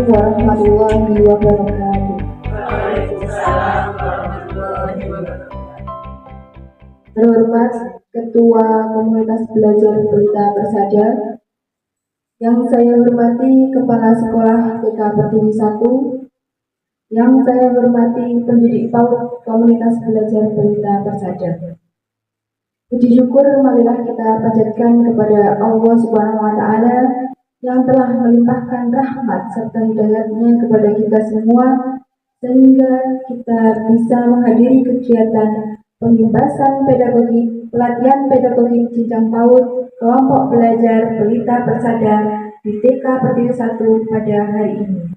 warahmatullahi wabarakatuh. Waalaikumsalam warahmatullahi wabarakatuh. Terhormat Ketua Komunitas Belajar Pelita Persada, yang saya hormati Kepala Sekolah TK Pertiwi 1, yang saya hormati pendidik PAUD Komunitas Belajar Pelita Persada. Puji syukur marilah kita panjatkan kepada Allah Subhanahu wa Ta'ala yang telah melimpahkan rahmat serta hidayatnya kepada kita semua, sehingga kita bisa menghadiri kegiatan pembebasan pedagogi, pelatihan pedagogi jenjang PAUD kelompok belajar Pelita Persada di TK Pertiwi 1 pada hari ini.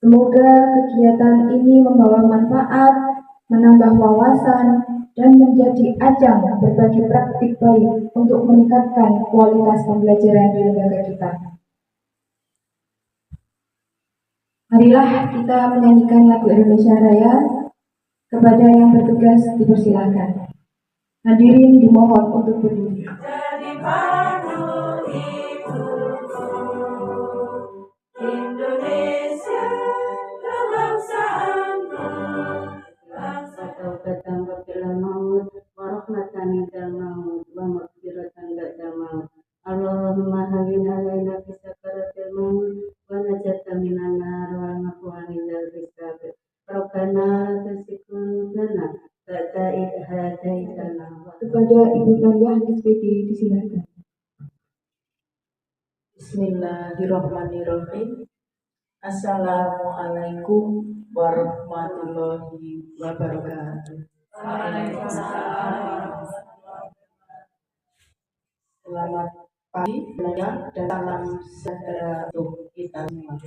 Semoga kegiatan ini membawa manfaat, menambah wawasan, dan menjadi ajang berbagi praktik baik untuk meningkatkan kualitas pembelajaran di lembaga kita. Marilah kita menyanyikan lagu Indonesia Raya. Kepada yang bertugas dipersilakan. Hadirin dimohon untuk berdiri. Jadi padu ibuku, Indonesia kebangsaanku, bangsa taubat tanpa bila maut, warahmatan idal maut, wa maghfiratan ba'da maut. Allahumma hawin alaina fisakaratil maut, wa najata minan nar, wa nafwani dal hisab. Rabbana tusikulana ba'da id hadaitana. Kepada Ibu Taliah SPD disilakan. Bismillahirrahmanirrahim. Assalamualaikum warahmatullahi wabarakatuh. Waalaikumsalam. Selamat pagi, dan salam sejahtera untuk kita semua.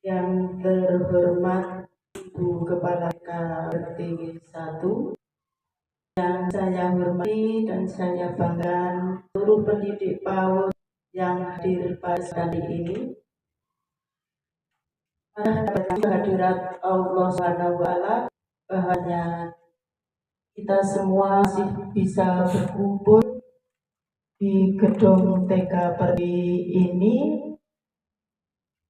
Yang terhormat Ibu Kepala KPTW 1, yang saya hormati dan saya banggakan seluruh pendidik PAUD yang hadir pada hari ini. Kehadirat Allah SWT, bahwanya kita semua masih bisa berkumpul di gedung TK Pertiwi ini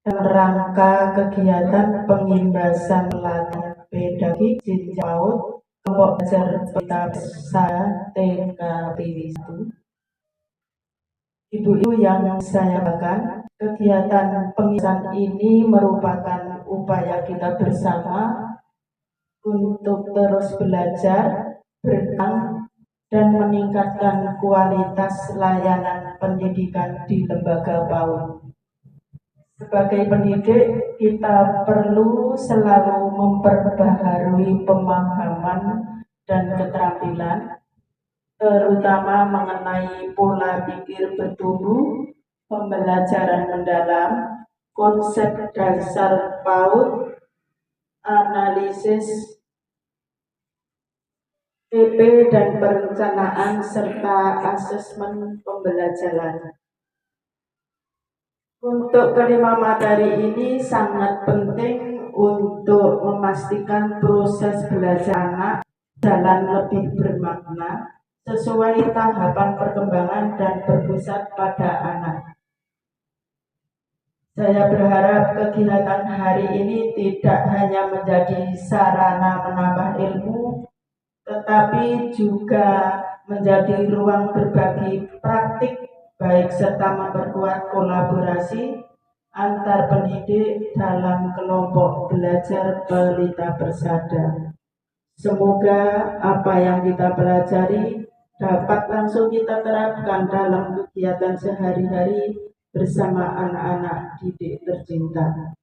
dalam rangka kegiatan pengimbasan pelatihan pedagogi jenjang PAUD kelompok belajar Pelita Persada TK Pertiwi 1. Ibu-ibu yang saya banggakan, kegiatan pengimbasan ini merupakan upaya kita bersama untuk terus belajar, berkembang, dan meningkatkan kualitas layanan pendidikan di lembaga PAUD. Sebagai pendidik, kita perlu selalu memperbaharui pemahaman dan keterampilan, terutama mengenai pola pikir bertumbuh, pembelajaran mendalam, konsep dasar PAUD, analisis PP dan perencanaan, serta asesmen pembelajaran. Untuk kelima materi ini sangat penting untuk memastikan proses belajar anak jalan lebih bermakna, sesuai tahapan perkembangan dan berpusat pada anak. Saya berharap kegiatan hari ini tidak hanya menjadi sarana menambah ilmu, tetapi juga menjadi ruang berbagi praktik baik serta memperkuat kolaborasi antar pendidik dalam kelompok belajar Pelita Persada. Semoga apa yang kita pelajari dapat langsung kita terapkan dalam kegiatan sehari-hari bersama anak-anak didik tercinta.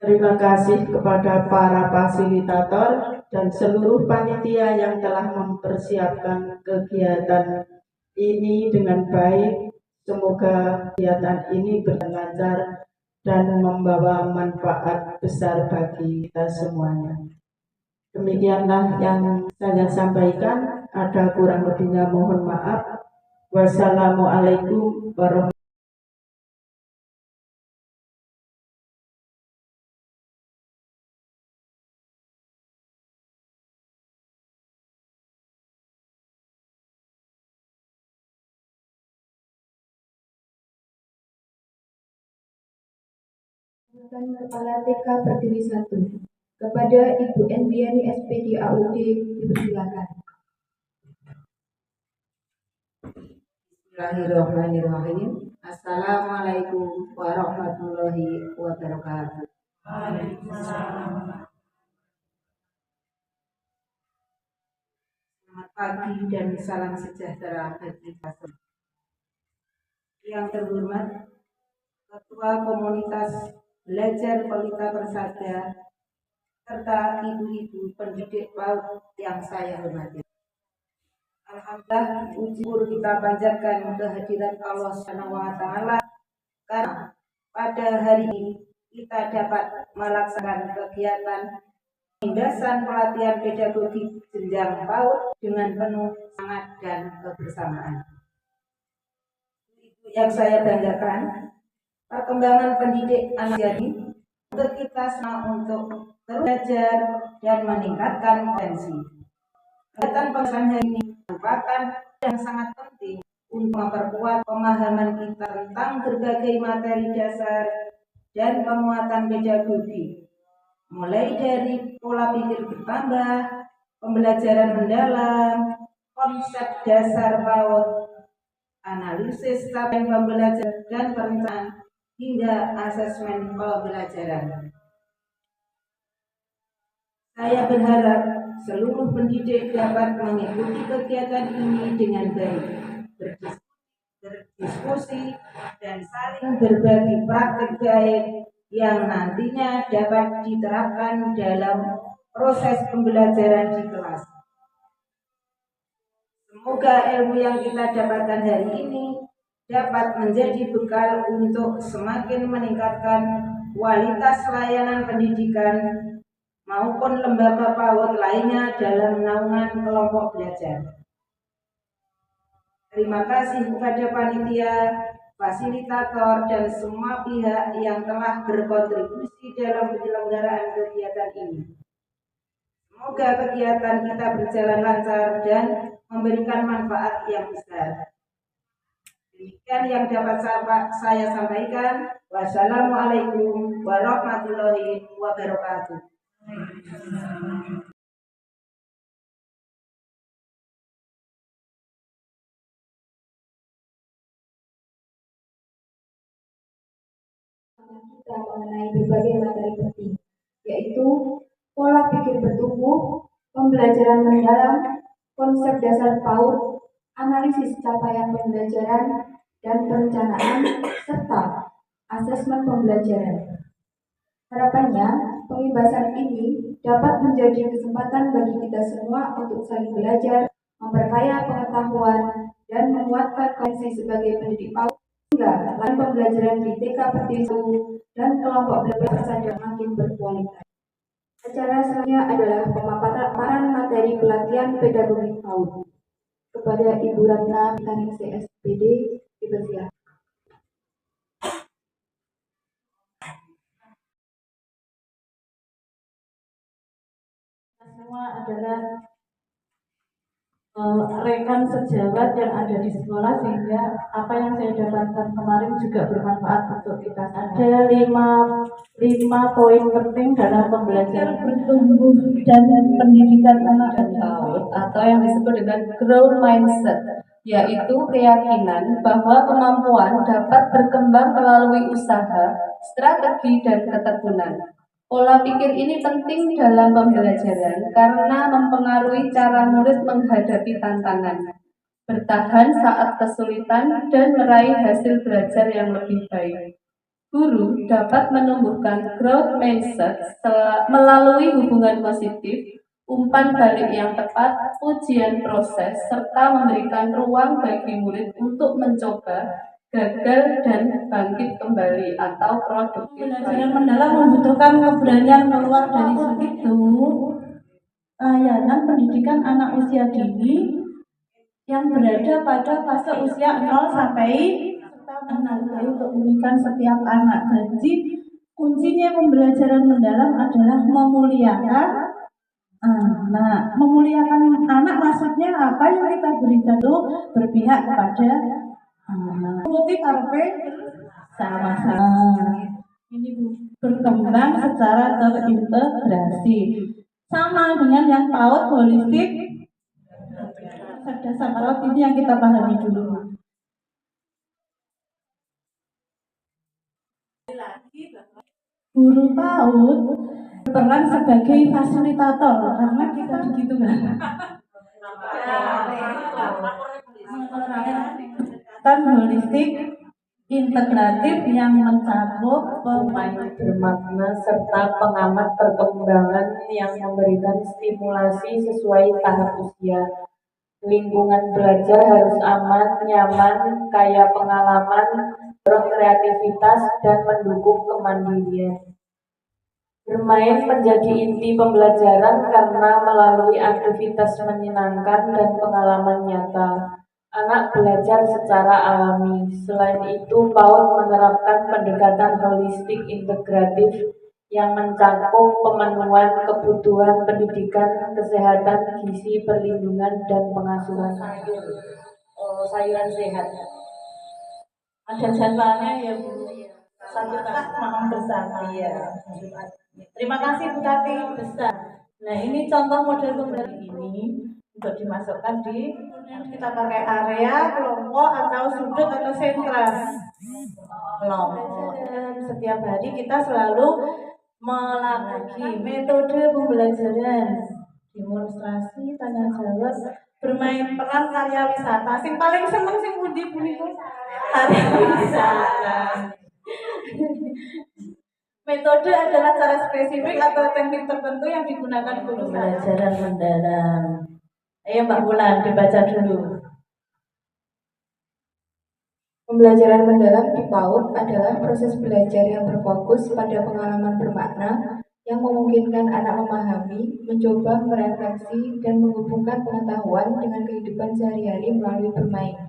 Terima kasih kepada para fasilitator dan seluruh panitia yang telah mempersiapkan kegiatan ini dengan baik. Semoga kegiatan ini berjalan lancar dan membawa manfaat besar bagi kita semuanya. Demikianlah yang saya sampaikan. Ada kurang lebihnya mohon maaf. Wassalamualaikum warahmatullahi wabarakatuh. Bukan Kepala TK Pertiwi 1. Kepada Ibu Endiani SPD AUD dipersilakan. Bismillahirrahmanirrahim. Assalamualaikum warahmatullahi wabarakatuh. Selamat pagi dan salam sejahtera bagi kita semua. Yang terhormat Ketua Komunitas Belajar Pelita Persada serta ibu-ibu pendidik PAUD yang saya hormati. Alhamdulillah, syukur kita panjatkan kehadiran Allah SWT karena pada hari ini kita dapat melaksanakan kegiatan penindasan pelatihan pedagogi jenjang PAUD dengan penuh semangat dan kebersamaan. Yang saya banggakan, perkembangan pendidik anak jadi untuk kita semua untuk terus belajar dan meningkatkan kompetensi. Kegiatan pembahasan hari ini merupakan yang sangat penting untuk memperkuat pemahaman kita tentang berbagai materi dasar dan penguatan pedagogi, mulai dari pola pikir bertambah, pembelajaran mendalam, konsep dasar PAUD, analisis capaian pembelajaran dan perencanaan, hingga asesmen pembelajaran. Saya berharap seluruh pendidik dapat mengikuti kegiatan ini dengan baik, berdiskusi, dan saling berbagi praktik baik yang nantinya dapat diterapkan dalam proses pembelajaran di kelas. Semoga ilmu yang kita dapatkan hari ini dapat menjadi bekal untuk semakin meningkatkan kualitas layanan pendidikan maupun lembaga PAUD lainnya dalam naungan kelompok belajar. Terima kasih kepada panitia, fasilitator, dan semua pihak yang telah berkontribusi dalam penyelenggaraan kegiatan ini. Semoga kegiatan kita berjalan lancar dan memberikan manfaat yang besar. Demikian yang dapat saya sampaikan. Wassalamualaikum warahmatullahi wabarakatuh. Kita mengenai berbagai materi penting, yaitu pola pikir bertumbuh, pembelajaran mendalam, konsep dasar PAUD, analisis capaian pembelajaran dan perencanaan, serta asesmen pembelajaran. Harapannya, pembahasan ini dapat menjadi kesempatan bagi kita semua untuk saling belajar, memperkaya pengetahuan, dan menguatkan kompetensi sebagai pendidik PAUD, sehingga layanan pembelajaran di TK Pertiwi 1 dan kelompok belajar persada makin berkualitas. Acara selanjutnya adalah pemaparan materi pelatihan pedagogi PAUD. Kepada Ibu Ratna Pitaning CSPD, dipersilakan. Semua adalah rekan sejawat yang ada di sekolah, sehingga apa yang saya dapatkan kemarin juga bermanfaat untuk kita. Ada lima poin penting dalam pembelajaran bertumbuh dan pendidikan anak dan PAUD, atau yang disebut dengan growth mindset, yaitu keyakinan bahwa kemampuan dapat berkembang melalui usaha, strategi, dan ketekunan. Pola pikir ini penting dalam pembelajaran karena mempengaruhi cara murid menghadapi tantangan, bertahan saat kesulitan, dan meraih hasil belajar yang lebih baik. Guru dapat menumbuhkan growth mindset melalui hubungan positif, umpan balik yang tepat, ujian proses, serta memberikan ruang bagi murid untuk mencoba, gagal, dan bangkit kembali atau produktif. Pembelajaran mendalam membutuhkan keberanian keluar dari zona itu. Layanan pendidikan anak usia dini yang berada pada fase usia 0 sampai 6 untuk memberikan setiap anak. Jadi kuncinya pembelajaran mendalam adalah memuliakan anak. Memuliakan anak maksudnya apa yang kita berikan itu berpihak kepada anak. Putih karpe sama-sama. Ini berkembang secara terintegrasi. Sama dengan yang PAUD holistik, dasar PAUD ini yang kita pahami dulu. Guru PAUD berperan sebagai fasilitator karena kita begitu kan. Pendekatan holistik integratif yang mencakup pemain bermakna serta pengamat perkembangan yang memberikan stimulasi sesuai tahap usia. Lingkungan belajar harus aman, nyaman, kaya pengalaman, mendorong kreativitas, dan mendukung kemandirian. Bermain menjadi inti pembelajaran karena melalui aktivitas menyenangkan dan pengalaman nyata, anak belajar secara alami. Selain itu, PAUD menerapkan pendekatan holistik integratif yang mencakup pemenuhan kebutuhan pendidikan, kesehatan, gizi, perlindungan, dan pengasuhan sayuran sehat. Ada jadwalnya ya Bu. Satu tak makan bersama. Iya. Terima kasih Bu Tati besar. Nah ini contoh model pembelajaran ini untuk dimasukkan di kita pakai area, kelompok atau sudut atau sentra. Kelompok. Setiap hari kita selalu melakukan metode pembelajaran, demonstrasi, tanya jawab, bermain peran karya wisata. Sing paling seneng sing pundi punika karya wisata. Metode adalah cara spesifik atau teknik tertentu yang digunakan guru pembelajaran mendalam. Ayo Mbak Bulan dibaca dulu. Pembelajaran mendalam di PAUD adalah proses belajar yang berfokus pada pengalaman bermakna yang memungkinkan anak memahami, mencoba, merefleksi, dan menghubungkan pengetahuan dengan kehidupan sehari-hari melalui bermain.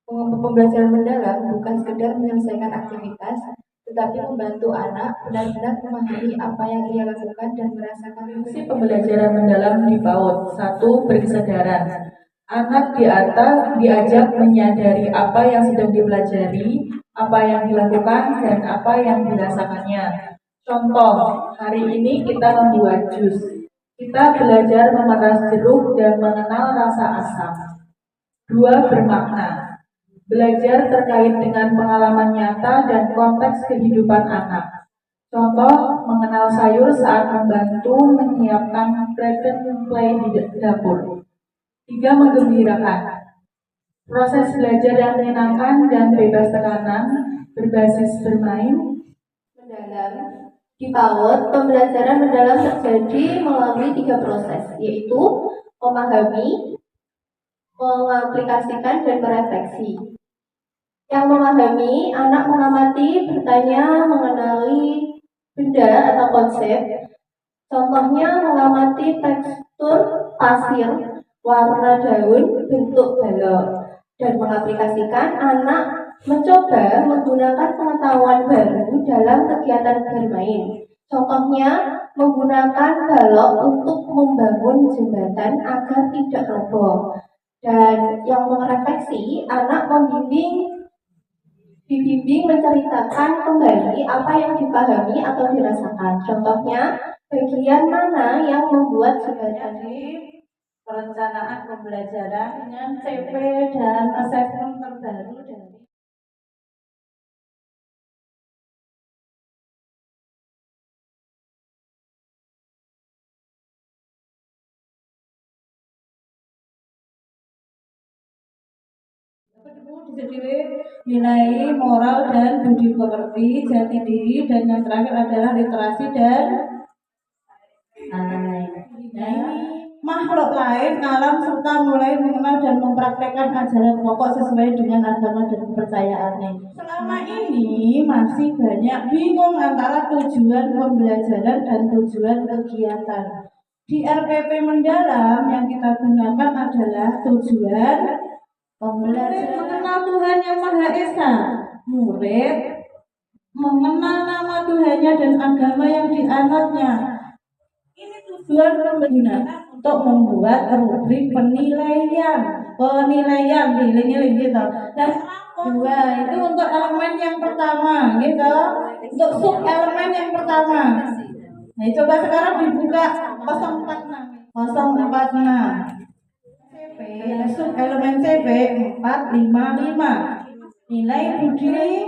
Pembelajaran mendalam bukan sekedar menyelesaikan aktivitas, tetapi membantu anak benar-benar memahami apa yang ia lakukan dan merasakan. Fungsi pembelajaran mendalam di PAUD. 1. Berkesadaran. Anak diajak menyadari apa yang sedang dipelajari, apa yang dilakukan, dan apa yang dirasakannya. Contoh, hari ini kita membuat jus. Kita belajar memeras jeruk dan mengenal rasa asam. 2. Bermakna. Belajar terkait dengan pengalaman nyata dan konteks kehidupan anak. Contoh, mengenal sayur saat membantu menyiapkan present play di dapur. 3. Menggembirakan. Proses belajar yang menyenangkan dan bebas tekanan berbasis bermain. Mendalam. Di PAUD, pembelajaran mendalam terjadi melalui 3 proses, yaitu memahami, mengaplikasikan, dan merefleksi. Yang memahami, anak mengamati, bertanya, mengenali benda atau konsep. Contohnya mengamati tekstur pasir, warna daun, bentuk balok. Dan mengaplikasikan, anak mencoba menggunakan pengetahuan baru dalam kegiatan bermain. Contohnya, menggunakan balok untuk membangun jembatan agar tidak roboh. Dan yang merefleksi, anak dibimbing menceritakan kembali apa yang dipahami atau dirasakan. Contohnya, bagian mana yang membuat jembatan. Perencanaan pembelajaran dengan CP dan assessment terbaru dari nilai moral dan budi pekerti, jati diri, dan yang terakhir adalah literasi dan makhluk lain, alam, serta mulai mengenal dan mempraktekkan ajaran pokok sesuai dengan agama dan kepercayaannya. Selama ini masih banyak bingung antara tujuan pembelajaran dan tujuan kegiatan. Di RPP mendalam yang kita gunakan adalah tujuan pembelajaran mengenal Tuhan Yang Maha Esa. Murid mengenal nama Tuhannya dan agama yang dianutnya. Ini tujuan pembelajaran untuk membuat rubrik penilaian nilai-nilai gitu. Dan dua itu untuk elemen yang pertama gitu. Untuk sub elemen yang pertama sama. Nah, coba sekarang dibuka 046. 046. CP, sub elemen CP 455. Nilai budi,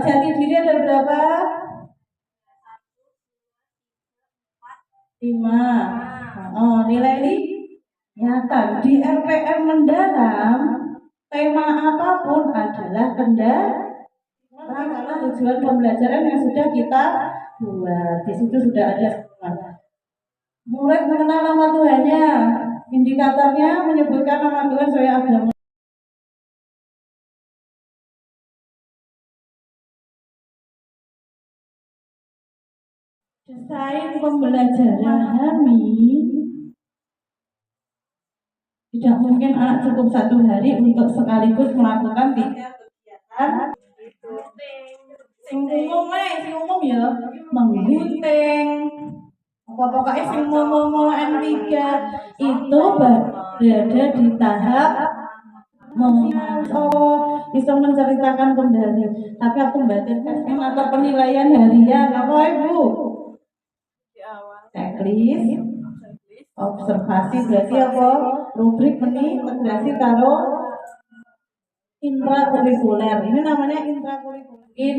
jati diri ada berapa? 5. Nilai ini nyata. Di RPM mendalam, tema apapun adalah tujuan pembelajaran yang sudah kita buat. Di situ sudah ada semua. Murid mengenal nama Tuhannya. Indikatornya menyebutkan nama Tuhan sesuai agama. Desain pembelajaran kami tidak mungkin anak cukup 1 hari untuk sekaligus melakukan 3 kegiatan. Sing umum ya, menggunting. Pokoknya sing umum N3 itu berada di tahap bisa menceritakan kembali. Tapi aku batin testing atau penilaian harian apa Ibu? Checklist, observasi berarti apa? Rubrik integrasi karo intrakurikuler. Ini namanya intrakurikuler.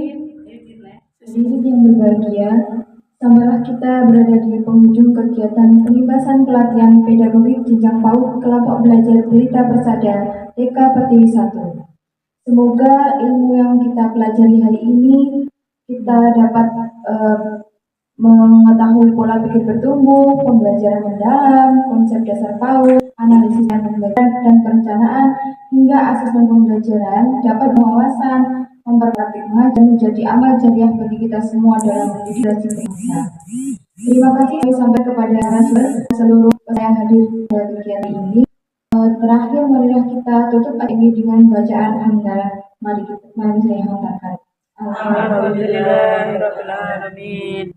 Hadirin yang berbahagia, sampailah kita berada di penghujung kegiatan pelimpasan pelatihan pedagogik jenjang PAUD kelompok belajar Pelita Persada TK Pertiwi 1. Semoga ilmu yang kita pelajari hari ini kita dapat mengetahui pola pikir bertumbuh, pembelajaran mendalam, konsep dasar PAUD, analisis pembelajaran dan perencanaan, hingga asesmen pembelajaran dapat berwawasan, memperbaiki mengajar menjadi amal jariah bagi kita semua dalam mendidik bangsa. Terima kasih kami sampaikan kepada narasumber seluruh yang hadir pada kegiatan ini. Terakhir, marilah kita tutup ini dengan bacaan hamdalah. Mari saya hantarkan. Alhamdulillahirrahmanirrahim.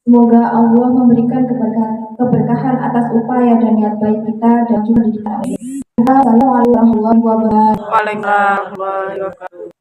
Semoga Allah memberikan keberkahan atas upaya dan niat baik kita dan juga didikan. Assalamualaikum warahmatullahi wabarakatuh. Waalaikumsalam warahmatullahi wabarakatuh.